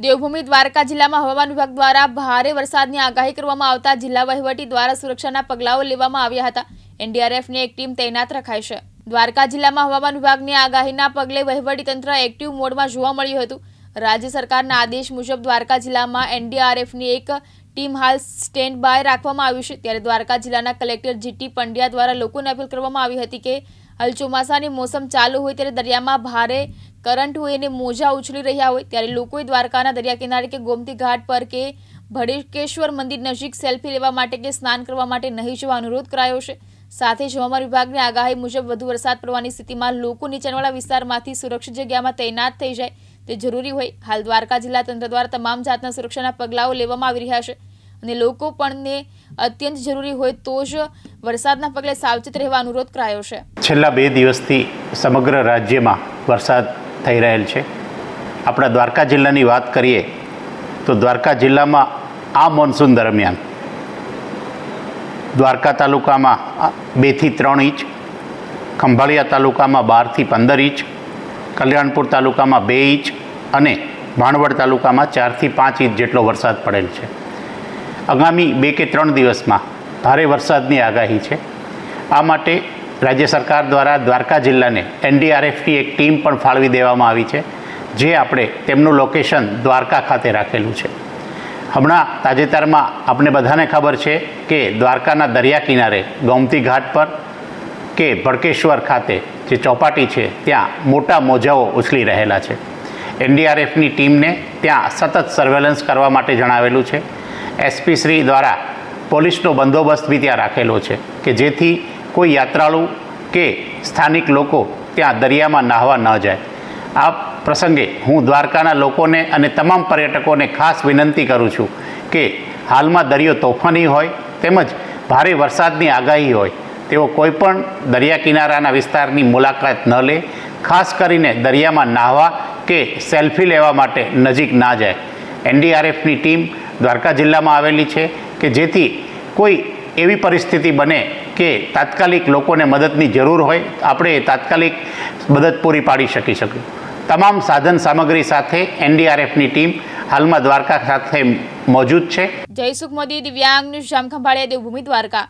દેવભૂમિ દ્વારકા જિલ્લામાં હવામાન વિભાગ દ્વારા ભારે વરસાદની આગાહી કરવામાં આવતા જિલ્લા વહીવટી દ્વારા સુરક્ષાના પગલાઓ લેવામાં આવ્યા હતા। એનડીઆરએફની એક ટીમ તૈનાત રખાઈ છે। દ્વારકા જિલ્લામાં હવામાન વિભાગની આગાહીના પગલે વહીવટીતંત્ર એક્ટિવ મોડમાં જોવા મળ્યું હતું। રાજ્ય સરકારના આદેશ મુજબ દ્વારકા જિલ્લામાં એનડીઆરએફની એક ટીમ હાલ સ્ટેન્ડ બાય રાખવામાં આવી છે। ત્યારે દ્વારકા જિલ્લાના કલેક્ટર જીટી પંડ્યા દ્વારા લોકોને અપીલ કરવામાં આવી હતી કે હાલ ચોમાસાની મોસમ ચાલુ હોય ત્યારે દરિયામાં ભારે કરંટ હોય અને મોજા ઉછળી રહ્યા હોય ત્યારે લોકોએ દ્વારકાના દરિયા કિનારે કે ગોમતી ઘાટ પર કે ભડકેશ્વર મંદિર નજીક સેલ્ફી લેવા માટે કે સ્નાન કરવા માટે નહીં જવા અનુરોધ કરાયો છે। સાથે જ હવામાન વિભાગની આગાહી મુજબ વધુ વરસાદ પડવાની સ્થિતિમાં લોકો નીચાણવાળા વિસ્તારમાંથી સુરક્ષિત જગ્યામાં તૈનાત થઈ જાય તે જરૂરી હોય। હાલ દ્વારકા જિલ્લા તંત્ર દ્વારા તમામ જાતના સુરક્ષાના પગલાઓ લેવામાં આવી રહ્યા છે અને લોકો પણને અત્યંત જરૂરી હોય તો જ વરસાદના પગલે સાવચેત રહેવા અનુરોધ કરાયો છે। છેલ્લા 2 દિવસથી સમગ્ર રાજ્યમાં વરસાદ થઈ રહેલ છે। આપણા દ્વારકા જિલ્લાની વાત કરીએ તો દ્વારકા જિલ્લામાં આ મોન્સૂન દરમિયાન દ્વારકા તાલુકામાં 2 થી 3 ઇંચ, ખંભાળિયા તાલુકામાં 12 થી 15 ઇંચ, કલ્યાણપુર તાલુકામાં 2 ઇંચ અને ભાણવડ તાલુકામાં 4 થી 5 ઇંચ જેટલો વરસાદ પડેલ છે। આગામી 2 કે 3 દિવસમાં ભારે વરસાદની આગાહી છે। આ માટે રાજ્ય સરકાર દ્વારા દ્વારકા જિલ્લાને એનડીઆરએફની એક ટીમ પણ ફાળવી દેવામાં આવી છે, જે આપણે તેમનું લોકેશન દ્વારકા ખાતે રાખેલું છે। હમણાં તાજેતરમાં આપણે બધાને ખબર છે કે દ્વારકાના દરિયા કિનારે ગોમતી ઘાટ પર કે ભડકેશ્વર ખાતે જે ચોપાટી છે ત્યાં મોટા મોજાઓ ઉછળી રહેલા છે। એનડીઆરએફની ટીમને ત્યાં સતત સર્વેલન્સ કરવા માટે જણાવેલું છે। એસપી શ્રી દ્વારા પોલીસનો બંદોબસ્ત બી ત્યાં રાખેલો છે કે જેથી કોઈ યાત્રાળુ કે સ્થાનિક લોકો ત્યાં દરિયામાં નાહવા ન જાય। આ પ્રસંગે હું દ્વારકાના લોકોને અને તમામ પર્યટકોને ખાસ વિનંતી કરું છું કે હાલમાં દરિયો તોફાની હોય તેમજ ભારે વરસાદની આગાહી હોય તેઓ કોઈપણ દરિયા કિનારાના વિસ્તારની મુલાકાત ન લે। ખાસ કરીને દરિયામાં નાહવા કે સેલ્ફી લેવા માટે નજીક ના જાય। એનડીઆરએફની ટીમ દ્વારકા જિલ્લામાં આવેલી છે કે જેથી કોઈ એવી પરિસ્થિતિ બને કે તાત્કાલિક લોકોને મદદની જરૂર હોય આપણે તાત્કાલિક મદદ પૂરી પાડી શકીશું। તમામ સાધન સામગ્રી સાથે એનડીઆરએફની ટીમ હાલમાં દ્વારકા ખાતે મોજૂદ છે। જયસુખ મોદી, દિવ્યાંગ ન્યૂઝ, જામખંભાળિયા, દેવભૂમિ, દ્વારકા।